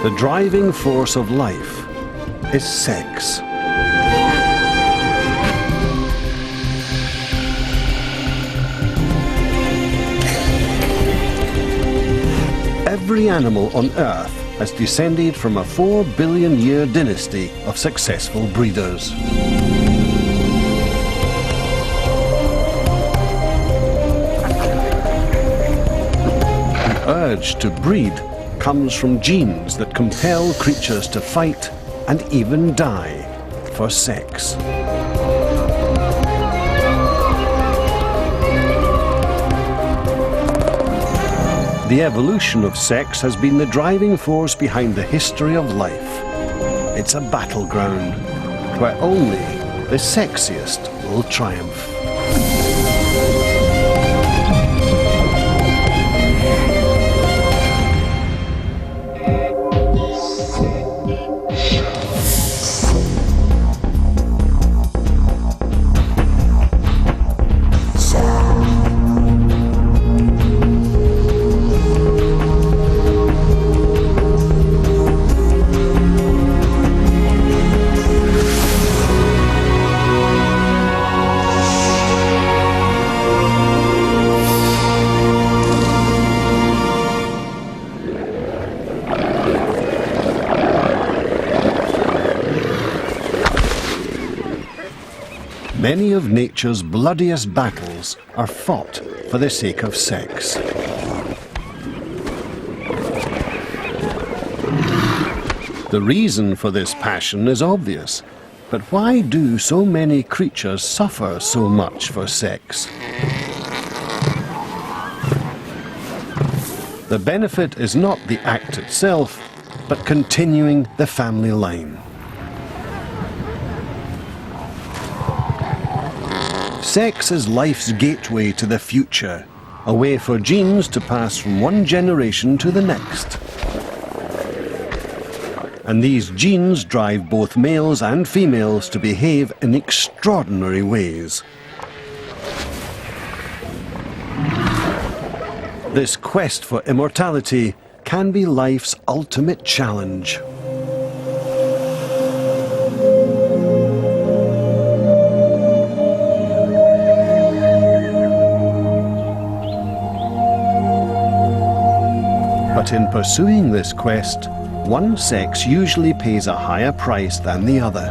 The driving force of life is sex. Every animal on Earth has descended from a 4 billion year dynasty of successful breeders. The urge to breed comes from genes that compel creatures to fight and even die for sex. The evolution of sex has been the driving force behind the history of life. It's a battleground where only the sexiest will triumph. Many of nature's bloodiest battles are fought for the sake of sex. The reason for this passion is obvious, but why do so many creatures suffer so much for sex? The benefit is not the act itself, but continuing the family line. Sex is life's gateway to the future, a way for genes to pass from one generation to the next. And these genes drive both males and females to behave in extraordinary ways. This quest for immortality can be life's ultimate challenge. But in pursuing this quest, one sex usually pays a higher price than the other.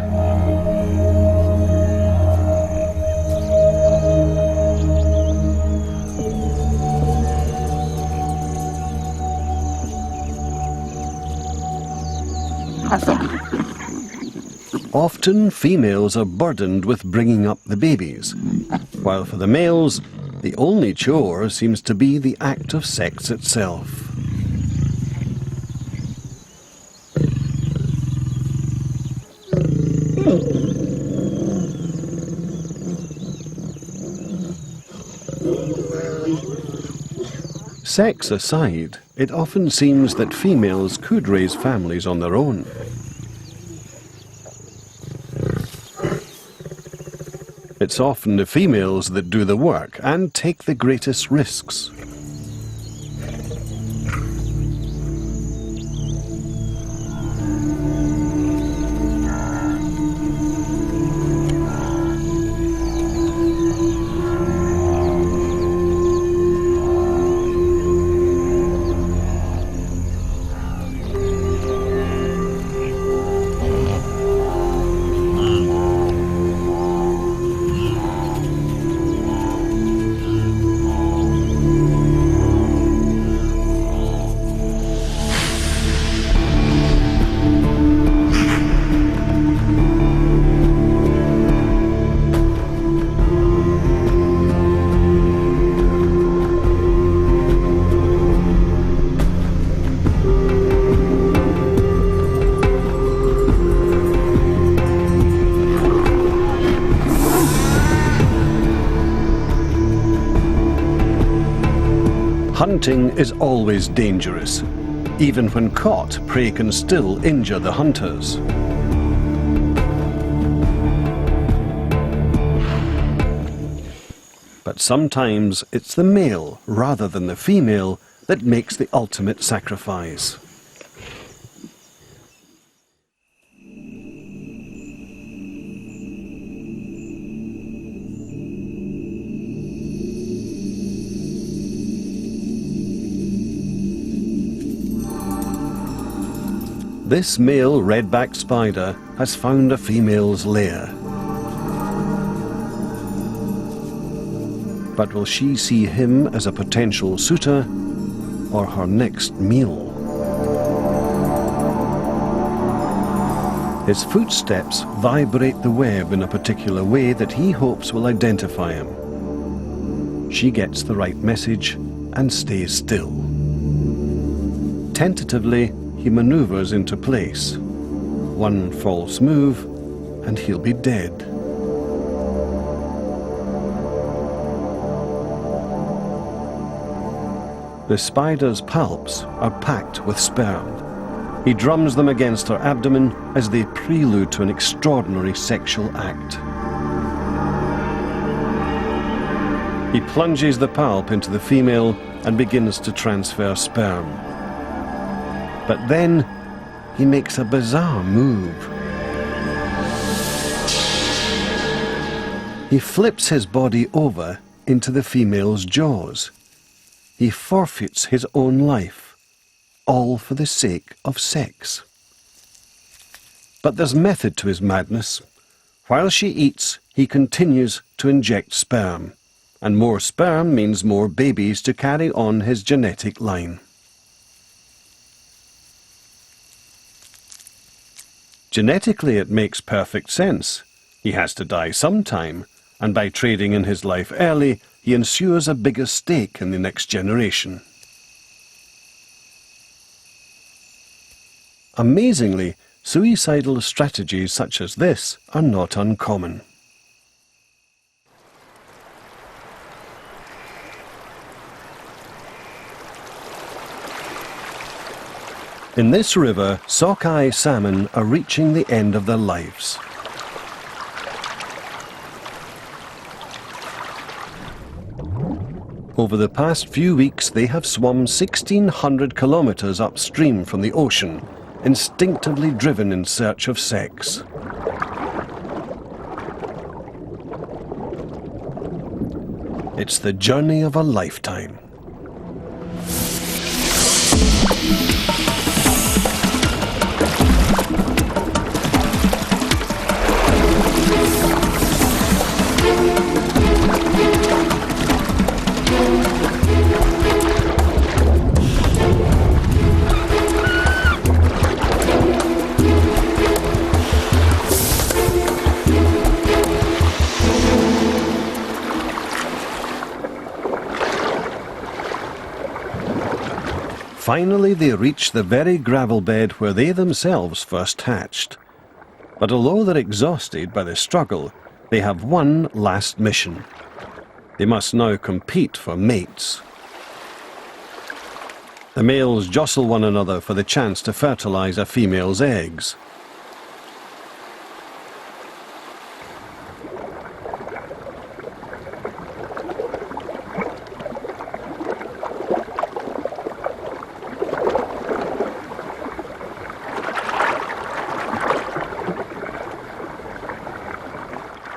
Often females are burdened with bringing up the babies, while for the males, the only chore seems to be the act of sex itself. Sex aside, it often seems that females could raise families on their own. It's often the females that do the work and take the greatest risks. Hunting is always dangerous. Even when caught, prey can still injure the hunters. But sometimes it's the male rather than the female that makes the ultimate sacrifice. This male redback spider has found a female's lair. But will she see him as a potential suitor or her next meal? His footsteps vibrate the web in a particular way that he hopes will identify him. She gets the right message and stays still. Tentatively, he maneuvers into place. One false move, and he'll be dead. The spider's palps are packed with sperm. He drums them against her abdomen as they prelude to an extraordinary sexual act. He plunges the palp into the female and begins to transfer sperm. But then he makes a bizarre move. He flips his body over into the female's jaws. He forfeits his own life, all for the sake of sex. But there's method to his madness. While she eats, he continues to inject sperm, and more sperm means more babies to carry on his genetic line. Genetically, it makes perfect sense. He has to die sometime, and by trading in his life early, he ensures a bigger stake in the next generation. Amazingly, suicidal strategies such as this are not uncommon. In this river, sockeye salmon are reaching the end of their lives. Over the past few weeks, they have swum 1,600 kilometers upstream from the ocean, instinctively driven in search of sex. It's the journey of a lifetime. Finally, they reach the very gravel bed where they themselves first hatched. But although they're exhausted by the struggle, they have one last mission. They must now compete for mates. The males jostle one another for the chance to fertilize a female's eggs.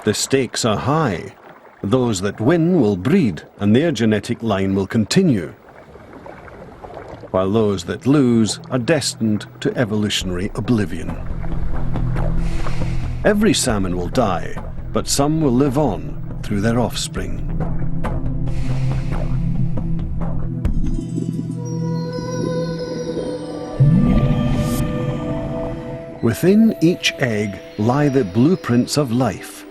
The stakes are high. Those that win will breed, and their genetic line will continue, while those that lose are destined to evolutionary oblivion. Every salmon will die, but some will live on through their offspring. Within each egg lie the blueprints of life.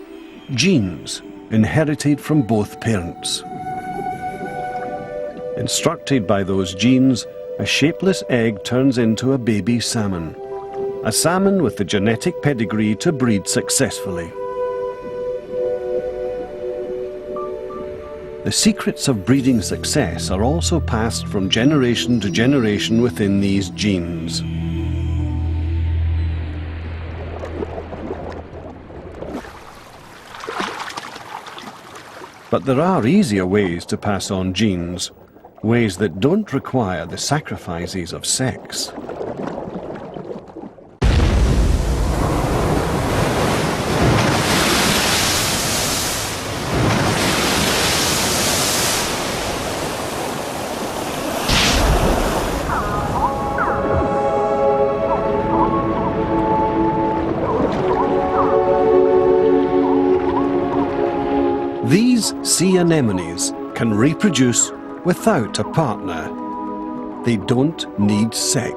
Genes inherited from both parents. Instructed by those genes, a shapeless egg turns into a baby salmon. A salmon with the genetic pedigree to breed successfully. The secrets of breeding success are also passed from generation to generation within these genes. But there are easier ways to pass on genes, ways that don't require the sacrifices of sex. sea anemones can reproduce without a partner. They don't need sex.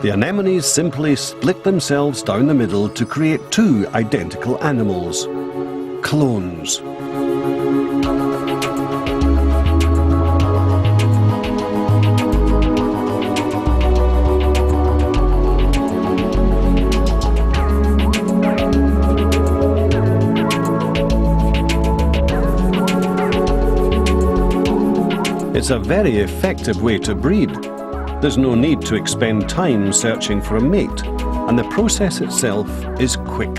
The anemones simply split themselves down the middle to create two identical animals, clones. It's a very effective way to breed. There's no need to expend time searching for a mate, and the process itself is quick.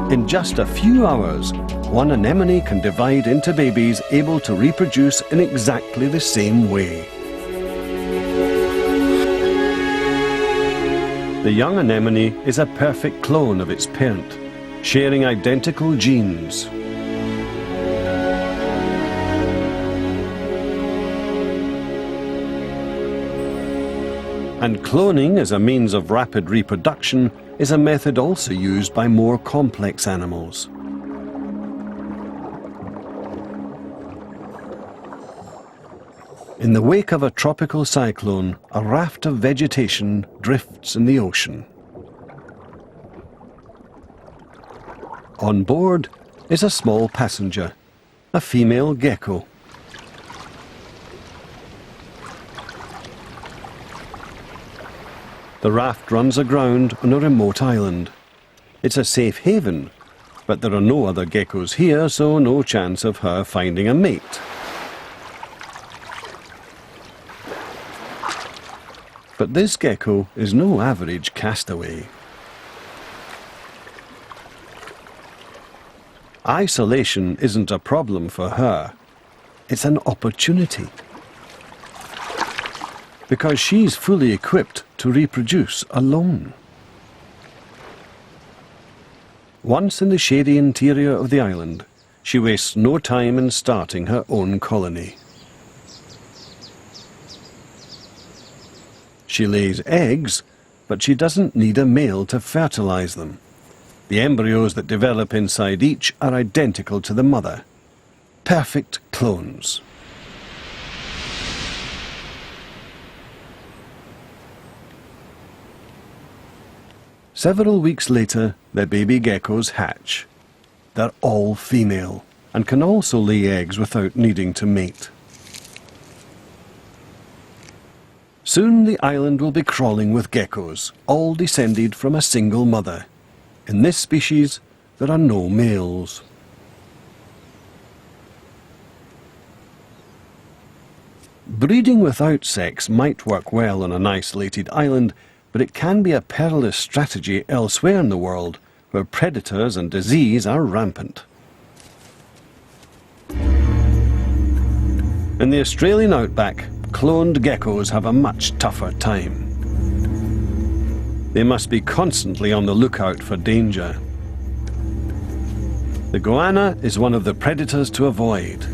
In just a few hours, one anemone can divide into babies able to reproduce in exactly the same way. The young anemone is a perfect clone of its parent, sharing identical genes. And cloning as a means of rapid reproduction is a method also used by more complex animals. In the wake of a tropical cyclone, a raft of vegetation drifts in the ocean. On board is a small passenger, a female gecko. The raft runs aground on a remote island. It's a safe haven, but there are no other geckos here, so no chance of her finding a mate. But this gecko is no average castaway. Isolation isn't a problem for her. It's an opportunity. Because she's fully equipped to reproduce alone. Once in the shady interior of the island, she wastes no time in starting her own colony. She lays eggs, but she doesn't need a male to fertilize them. The embryos that develop inside each are identical to the mother. Perfect clones. Several weeks later, the baby geckos hatch. They're all female and can also lay eggs without needing to mate. Soon the island will be crawling with geckos, all descended from a single mother. In this species, there are no males. Breeding without sex might work well on an isolated island, but it can be a perilous strategy elsewhere in the world, where predators and disease are rampant. In the Australian outback, cloned geckos have a much tougher time. They must be constantly on the lookout for danger. The goanna is one of the predators to avoid.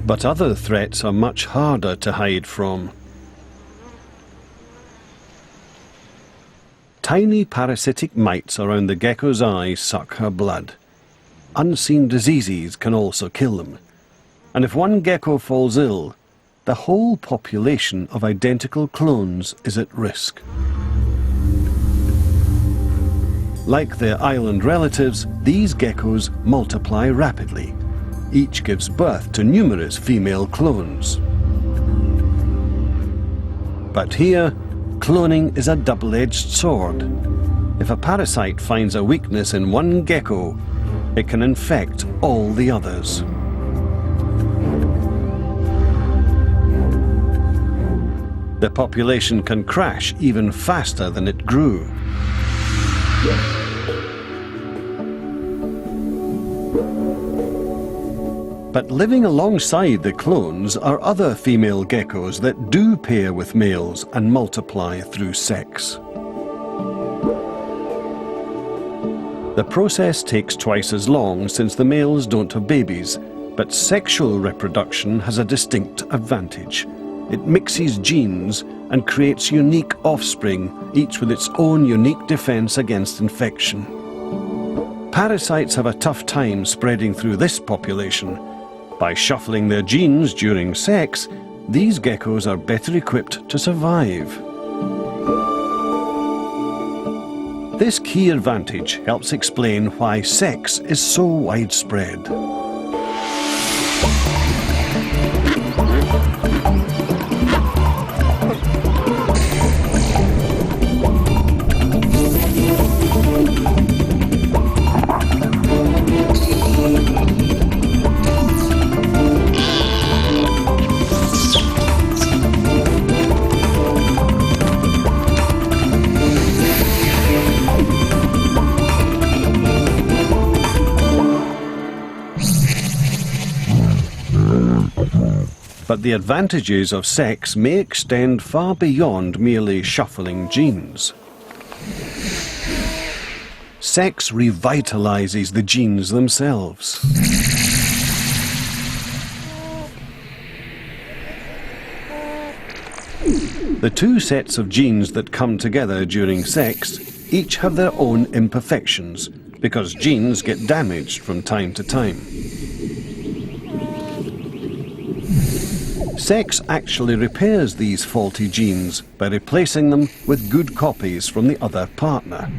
But other threats are much harder to hide from. Tiny parasitic mites around the gecko's eyes suck her blood. Unseen diseases can also kill them. And if one gecko falls ill, the whole population of identical clones is at risk. Like their island relatives, these geckos multiply rapidly. Each gives birth to numerous female clones. But here, cloning is a double-edged sword. If a parasite finds a weakness in one gecko, it can infect all the others. The population can crash even faster than it grew. But living alongside the clones are other female geckos that do pair with males and multiply through sex. The process takes twice as long since the males don't have babies, but sexual reproduction has a distinct advantage. It mixes genes and creates unique offspring, each with its own unique defense against infection. Parasites have a tough time spreading through this population. By shuffling their genes during sex, these geckos are better equipped to survive. This key advantage helps explain why sex is so widespread. But the advantages of sex may extend far beyond merely shuffling genes. Sex revitalizes the genes themselves. The two sets of genes that come together during sex each have their own imperfections, because genes get damaged from time to time. Sex actually repairs these faulty genes by replacing them with good copies from the other partner.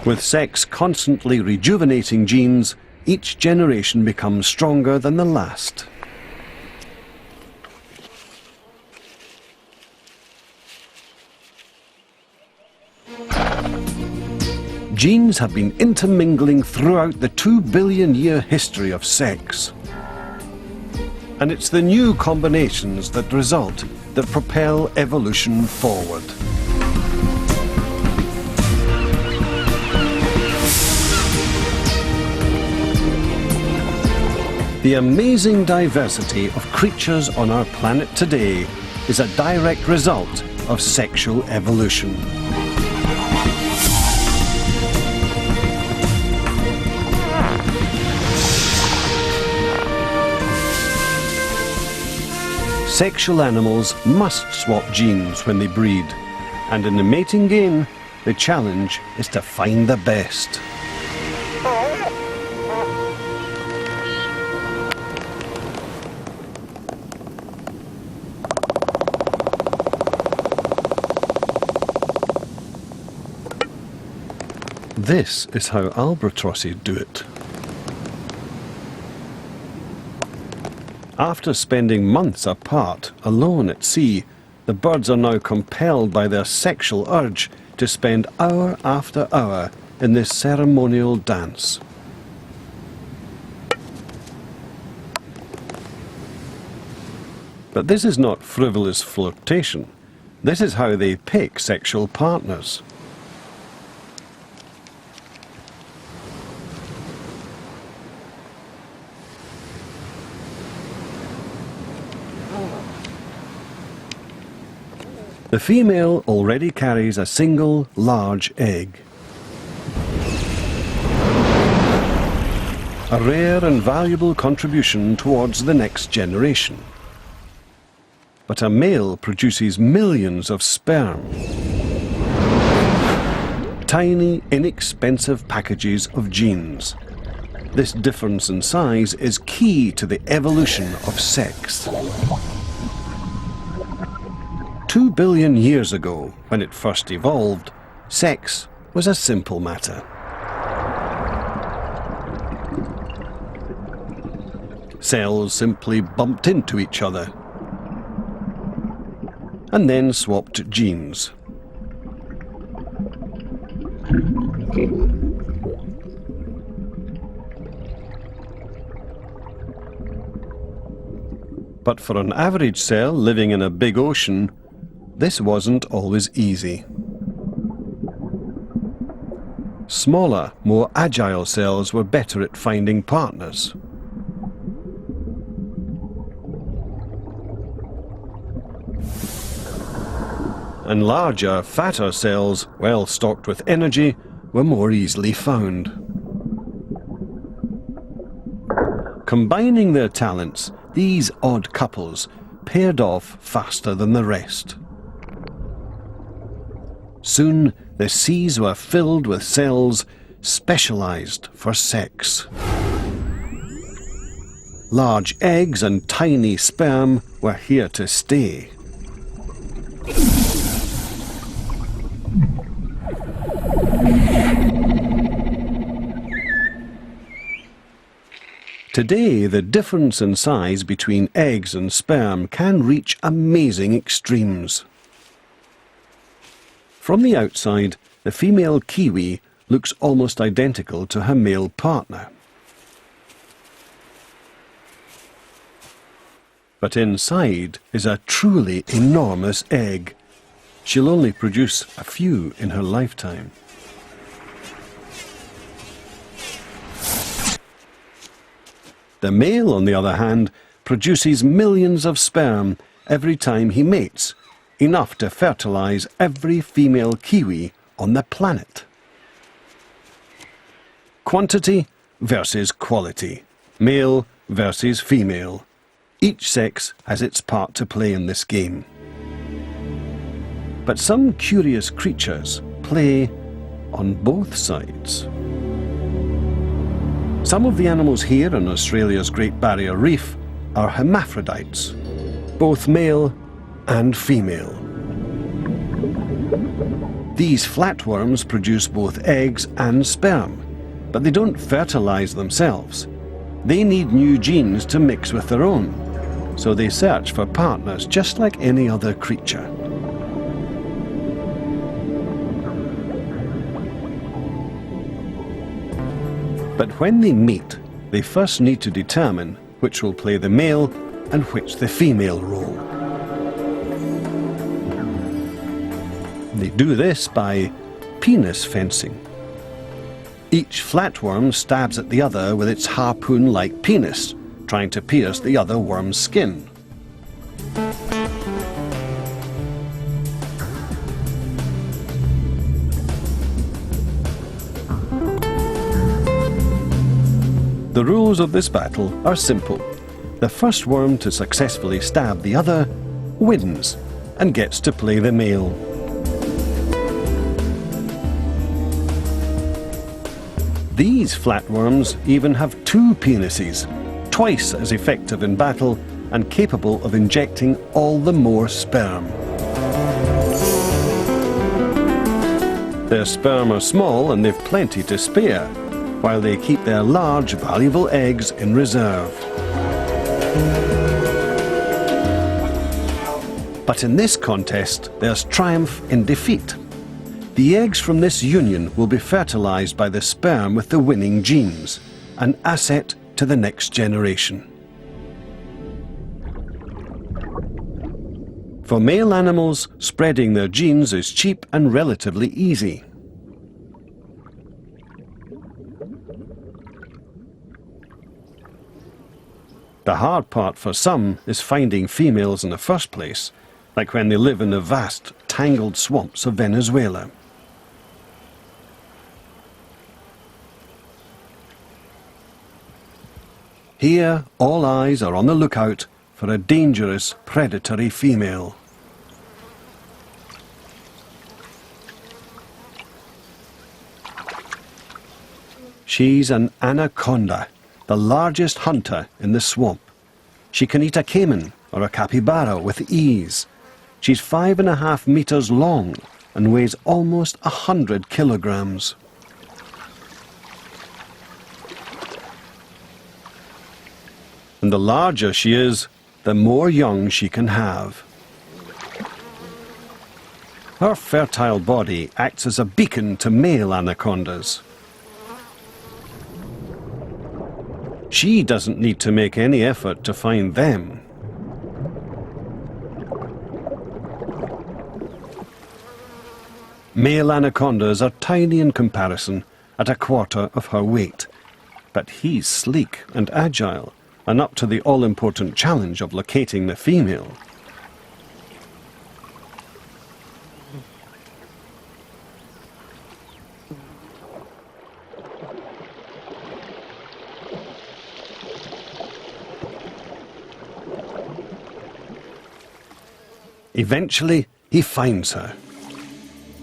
With sex constantly rejuvenating genes, each generation becomes stronger than the last. Genes have been intermingling throughout the 2 billion year history of sex. And it's the new combinations that result that propel evolution forward. The amazing diversity of creatures on our planet today is a direct result of sexual evolution. Sexual animals must swap genes when they breed, and in the mating game, the challenge is to find the best. This is how albatrosses do it. After spending months apart, alone at sea, the birds are now compelled by their sexual urge to spend hour after hour in this ceremonial dance. But this is not frivolous flirtation. This is how they pick sexual partners. The female already carries a single large egg. A rare and valuable contribution towards the next generation. But a male produces millions of sperm. Tiny, inexpensive packages of genes. This difference in size is key to the evolution of sex. 2 billion years ago, when it first evolved, sex was a simple matter. Cells simply bumped into each other and then swapped genes. But for an average cell living in a big ocean, this wasn't always easy. Smaller, more agile cells were better at finding partners. and larger, fatter cells, well stocked with energy, were more easily found. Combining their talents, these odd couples paired off faster than the rest. Soon, the seas were filled with cells specialized for sex. Large eggs and tiny sperm were here to stay. Today, the difference in size between eggs and sperm can reach amazing extremes. From the outside, the female kiwi looks almost identical to her male partner. But inside is a truly enormous egg. She'll only produce a few in her lifetime. The male, on the other hand, produces millions of sperm every time he mates, enough to fertilize every female kiwi on the planet. Quantity versus quality. Male versus female. Each sex has its part to play in this game. But some curious creatures play on both sides. Some of the animals here in Australia's Great Barrier Reef are hermaphrodites, both male and female. These flatworms produce both eggs and sperm, but they don't fertilize themselves. They need new genes to mix with their own, so they search for partners just like any other creature. But when they meet, they first need to determine which will play the male and which the female role. They do this by penis fencing. Each flatworm stabs at the other with its harpoon-like penis, trying to pierce the other worm's skin. The rules of this battle are simple. The first worm to successfully stab the other wins and gets to play the male. These flatworms even have two penises, twice as effective in battle and capable of injecting all the more sperm. Their sperm are small and they've plenty to spare, while they keep their large, valuable eggs in reserve. But in this contest, there's triumph in defeat. The eggs from this union will be fertilized by the sperm with the winning genes, an asset to the next generation. For male animals, spreading their genes is cheap and relatively easy. The hard part for some is finding females in the first place, like when they live in the vast, tangled swamps of Venezuela. Here, all eyes are on the lookout for a dangerous, predatory female. She's an anaconda, the largest hunter in the swamp. She can eat a caiman or a capybara with ease. She's 5.5 meters long and weighs almost 100 kilograms. And the larger she is, the more young she can have. Her fertile body acts as a beacon to male anacondas. She doesn't need to make any effort to find them. Male anacondas are tiny in comparison, at 1/4 of her weight. But he's sleek and agile, and up to the all-important challenge of locating the female. Eventually, he finds her,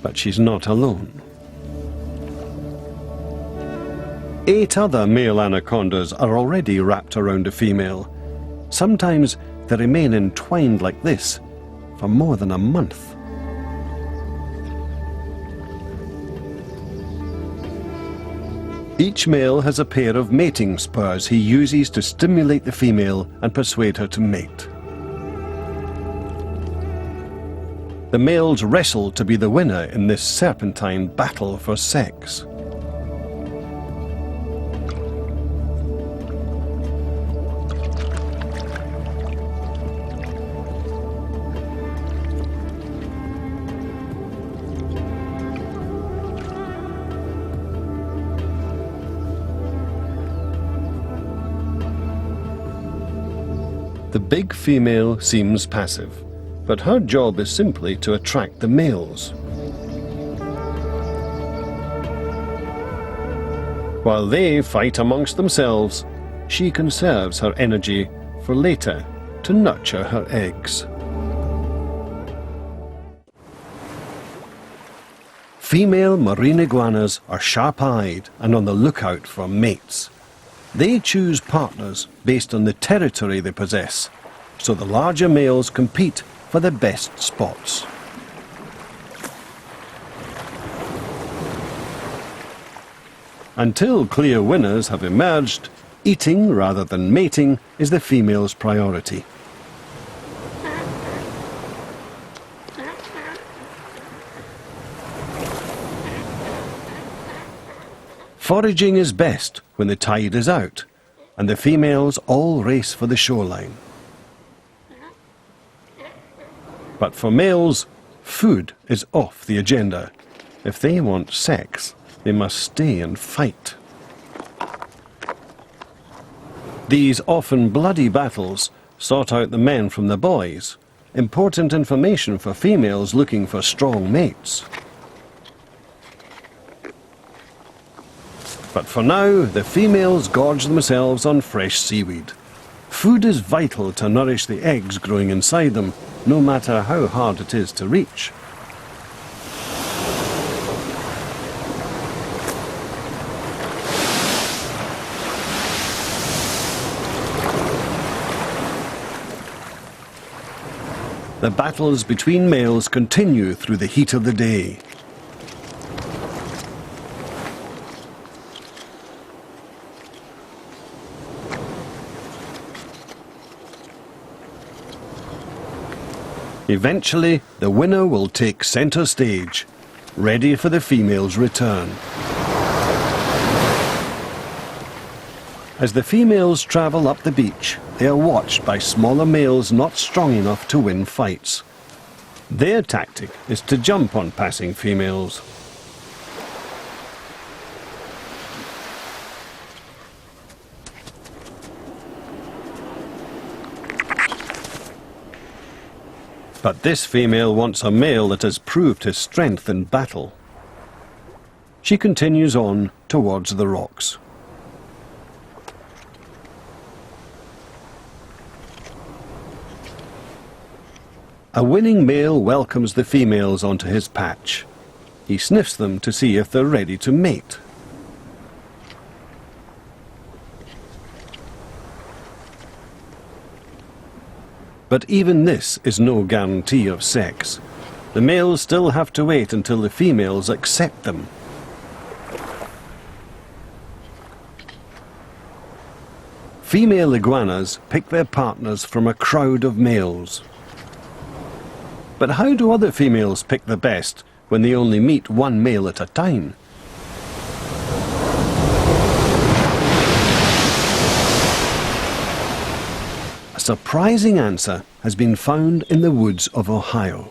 but she's not alone. 8 other male anacondas are already wrapped around a female. Sometimes they remain entwined like this for more than a month. Each male has a pair of mating spurs he uses to stimulate the female and persuade her to mate. The males wrestle to be the winner in this serpentine battle for sex. The big female seems passive, but her job is simply to attract the males. While they fight amongst themselves, she conserves her energy for later to nurture her eggs. Female marine iguanas are sharp-eyed and on the lookout for mates. They choose partners based on the territory they possess, so the larger males compete for the best spots. Until clear winners have emerged, eating rather than mating is the female's priority. Foraging is best when the tide is out, and the females all race for the shoreline. But for males, food is off the agenda. If they want sex, they must stay and fight. These often bloody battles sort out the men from the boys, important information for females looking for strong mates. But for now, the females gorge themselves on fresh seaweed. Food is vital to nourish the eggs growing inside them, no matter how hard it is to reach. The battles between males continue through the heat of the day. Eventually, the winner will take center stage, ready for the female's return. As the females travel up the beach, they are watched by smaller males not strong enough to win fights. Their tactic is to jump on passing females. But this female wants a male that has proved his strength in battle. She continues on towards the rocks. A winning male welcomes the females onto his patch. He sniffs them to see if they're ready to mate. But even this is no guarantee of sex. The males still have to wait until the females accept them. Female iguanas pick their partners from a crowd of males. But how do other females pick the best when they only meet one male at a time? A surprising answer has been found in the woods of Ohio.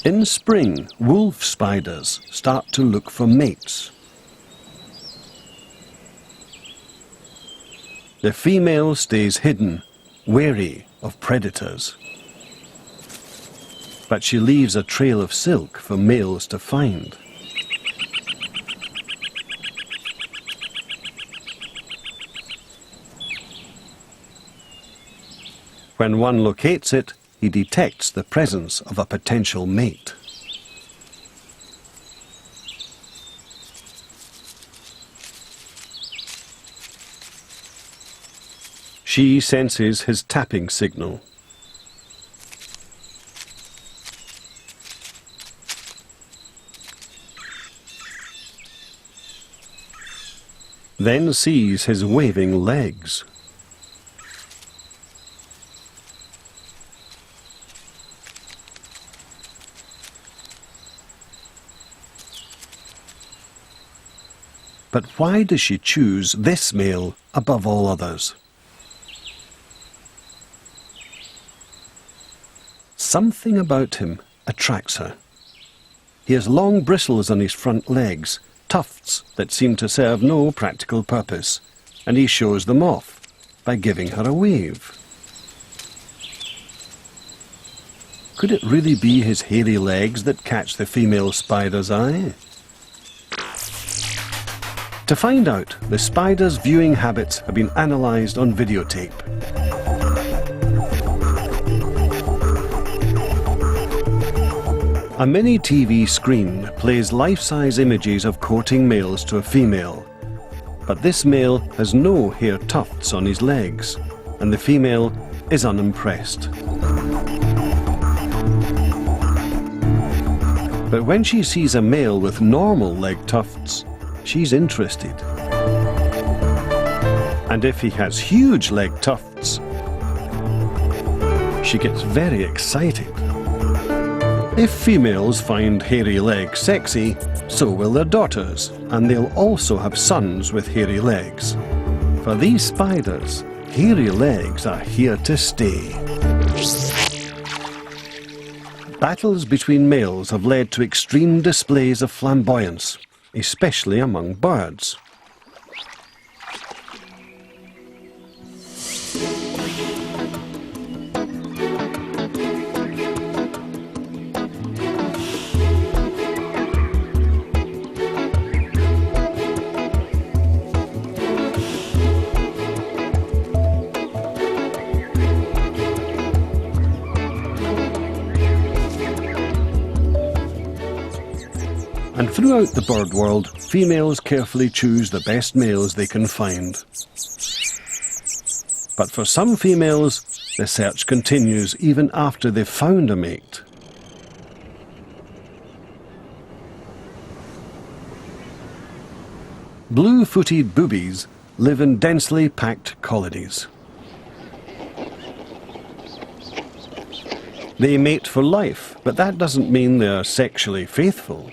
In spring, wolf spiders start to look for mates. The female stays hidden, wary of predators. But she leaves a trail of silk for males to find. When one locates it, he detects the presence of a potential mate. She senses his tapping signal. Then sees his waving legs. But why does she choose this male above all others? Something about him attracts her. He has long bristles on his front legs, tufts that seem to serve no practical purpose, and he shows them off by giving her a wave. Could it really be his hairy legs that catch the female spider's eye? To find out, the spider's viewing habits have been analysed on videotape. A mini TV screen plays life-size images of courting males to a female. But this male has no hair tufts on his legs, and the female is unimpressed. But when she sees a male with normal leg tufts, she's interested. And if he has huge leg tufts, she gets very excited. If females find hairy legs sexy, so will their daughters, and they'll also have sons with hairy legs. For these spiders, hairy legs are here to stay. Battles between males have led to extreme displays of flamboyance, especially among birds. And throughout the bird world, females carefully choose the best males they can find. But for some females, the search continues even after they've found a mate. Blue-footed boobies live in densely packed colonies. They mate for life, but that doesn't mean they're sexually faithful.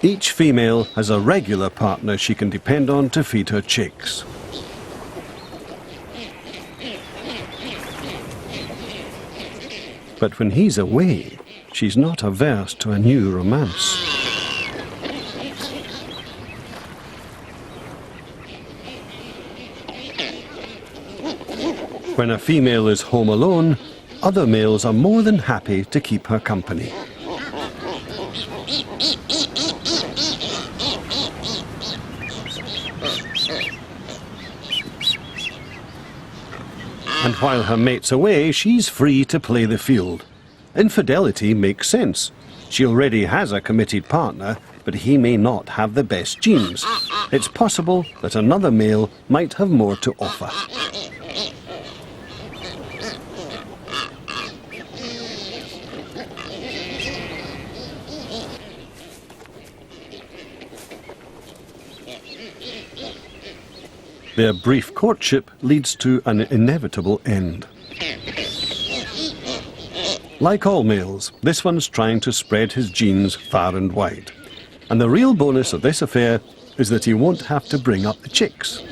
Each female has a regular partner she can depend on to feed her chicks. But when he's away, she's not averse to a new romance. When a female is home alone, other males are more than happy to keep her company. And while her mate's away, she's free to play the field. Infidelity makes sense. She already has a committed partner, but he may not have the best genes. It's possible that another male might have more to offer. Their brief courtship leads to an inevitable end. Like all males, this one's trying to spread his genes far and wide. And the real bonus of this affair is that he won't have to bring up the chicks.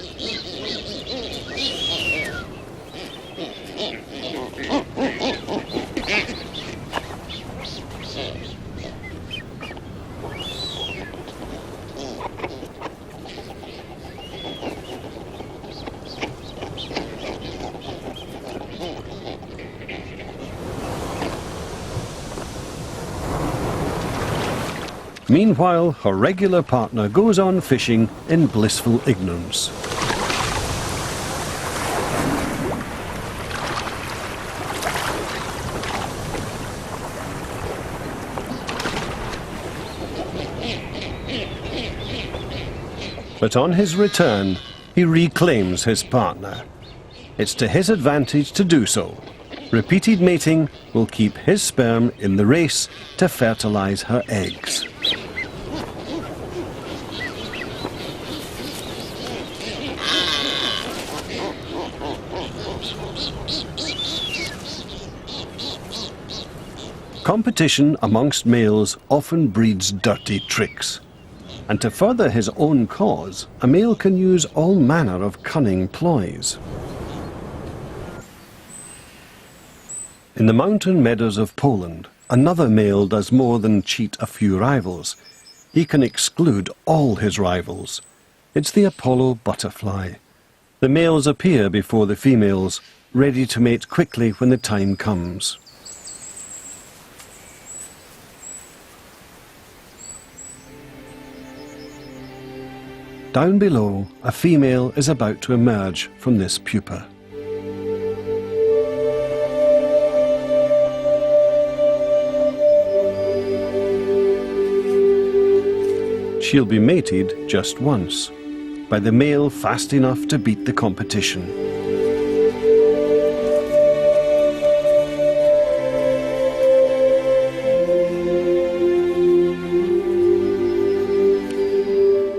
Meanwhile, her regular partner goes on fishing in blissful ignorance. But on his return, he reclaims his partner. It's to his advantage to do so. Repeated mating will keep his sperm in the race to fertilize her eggs. Competition amongst males often breeds dirty tricks. And to further his own cause, a male can use all manner of cunning ploys. In the mountain meadows of Poland, another male does more than cheat a few rivals. He can exclude all his rivals. It's the Apollo butterfly. The males appear before the females, ready to mate quickly when the time comes. Down below, a female is about to emerge from this pupa. She'll be mated just once, by the male fast enough to beat the competition.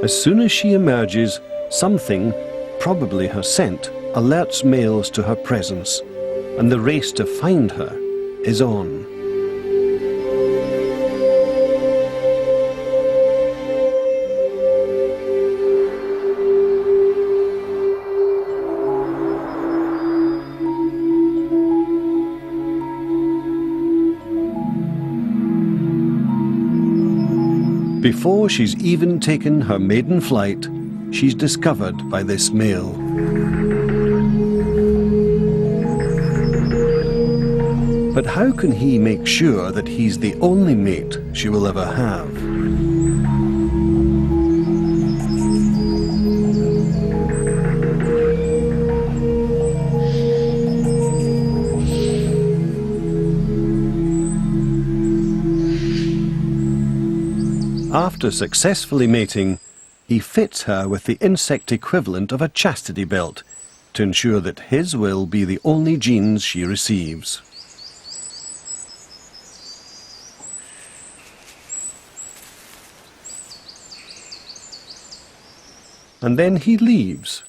As soon as she emerges, something, probably her scent, alerts males to her presence, and the race to find her is on. Before she's even taken her maiden flight, she's discovered by this male. But how can he make sure that he's the only mate she will ever have? After successfully mating, he fits her with the insect equivalent of a chastity belt to ensure that his will be the only genes she receives. And then he leaves,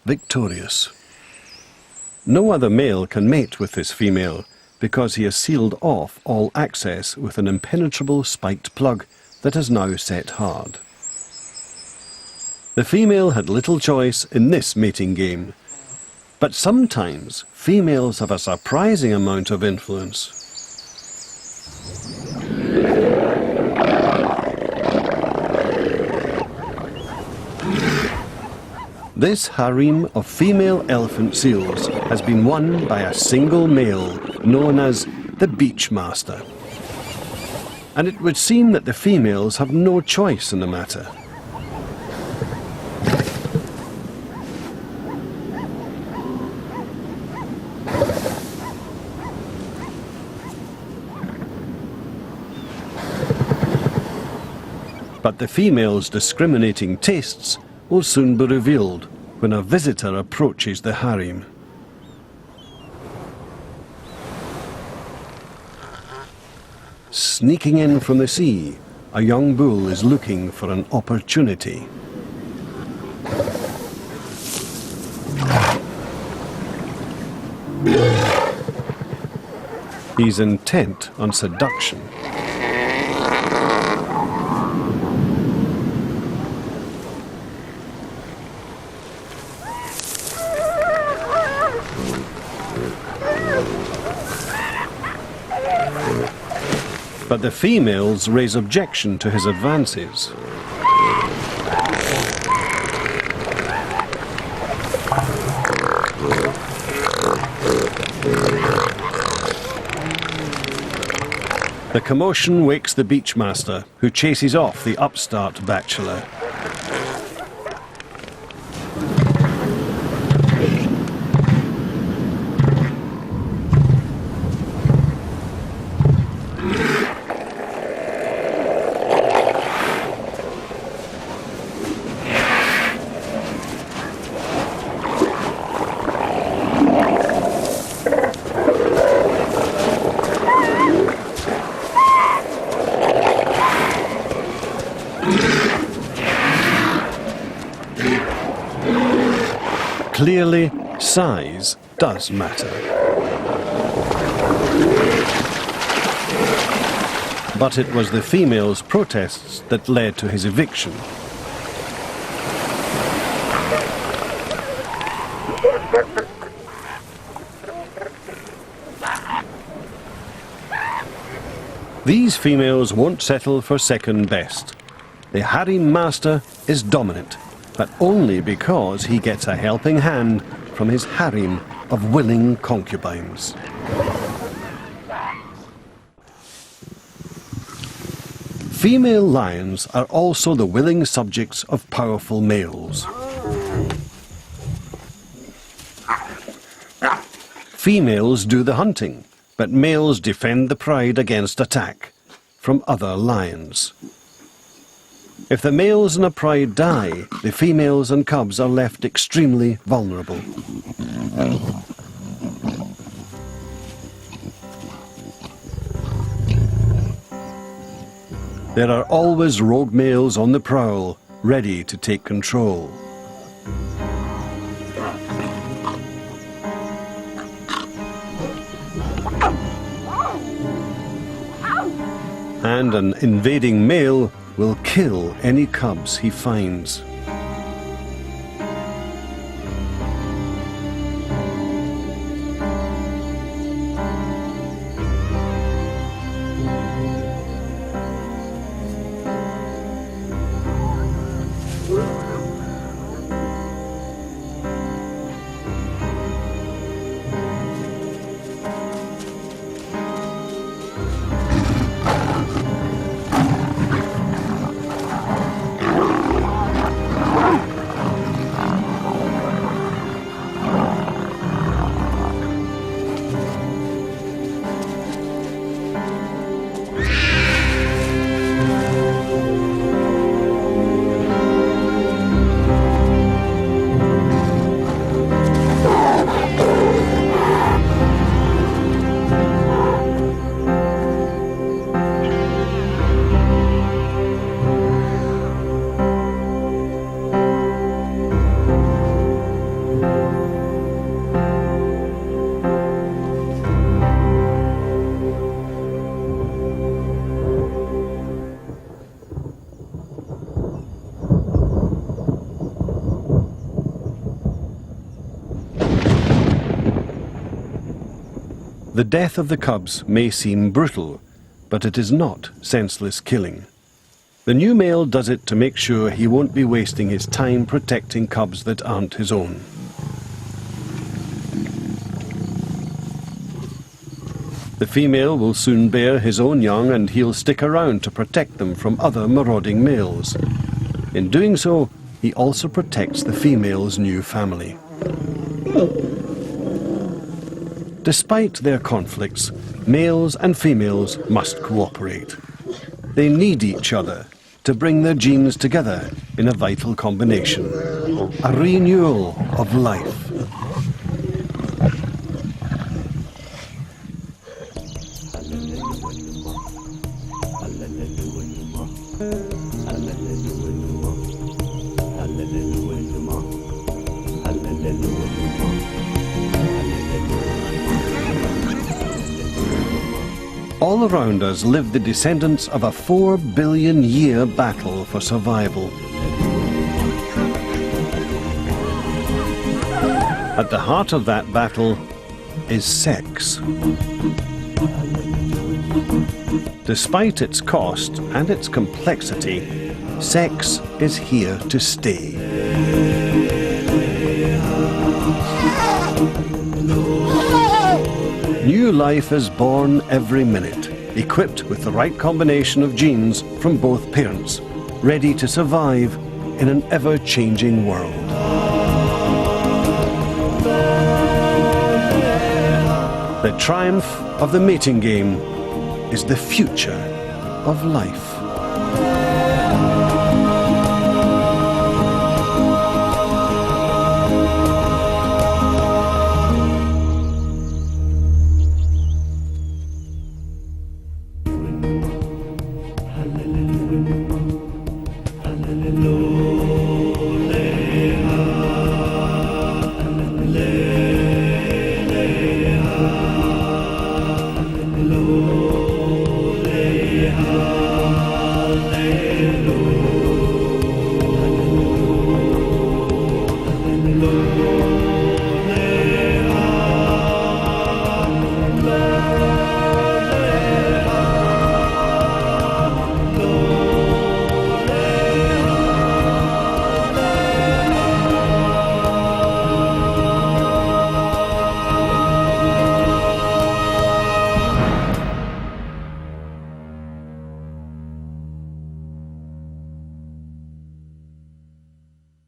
victorious. No other male can mate with this female because he has sealed off all access with an impenetrable spiked plug that has now set hard. The female had little choice in this mating game, but sometimes females have a surprising amount of influence. This harem of female elephant seals has been won by a single male known as the Beachmaster. And it would seem that the females have no choice in the matter. But the female's discriminating tastes will soon be revealed when a visitor approaches the harem. Sneaking in from the sea, a young bull is looking for an opportunity. He's intent on seduction. But the females raise objection to his advances. The commotion wakes the beachmaster, who chases off the upstart bachelor. Clearly, size does matter. But it was the female's protests that led to his eviction. These females won't settle for second best. The harem master is dominant, but only because he gets a helping hand from his harem of willing concubines. Female lions are also the willing subjects of powerful males. Females do the hunting, but males defend the pride against attack from other lions. If the males in a pride die, the females and cubs are left extremely vulnerable. There are always rogue males on the prowl, ready to take control. And an invading male will kill any cubs he finds. The death of the cubs may seem brutal, but it is not senseless killing. The new male does it to make sure he won't be wasting his time protecting cubs that aren't his own. The female will soon bear his own young, and he'll stick around to protect them from other marauding males. In doing so, he also protects the female's new family. Despite their conflicts, males and females must cooperate. They need each other to bring their genes together in a vital combination, a renewal of life. All around us live the descendants of a 4 billion year battle for survival. At the heart of that battle is sex. Despite its cost and its complexity, sex is here to stay. New life is born every minute, equipped with the right combination of genes from both parents, ready to survive in an ever-changing world. The triumph of the mating game is the future of life.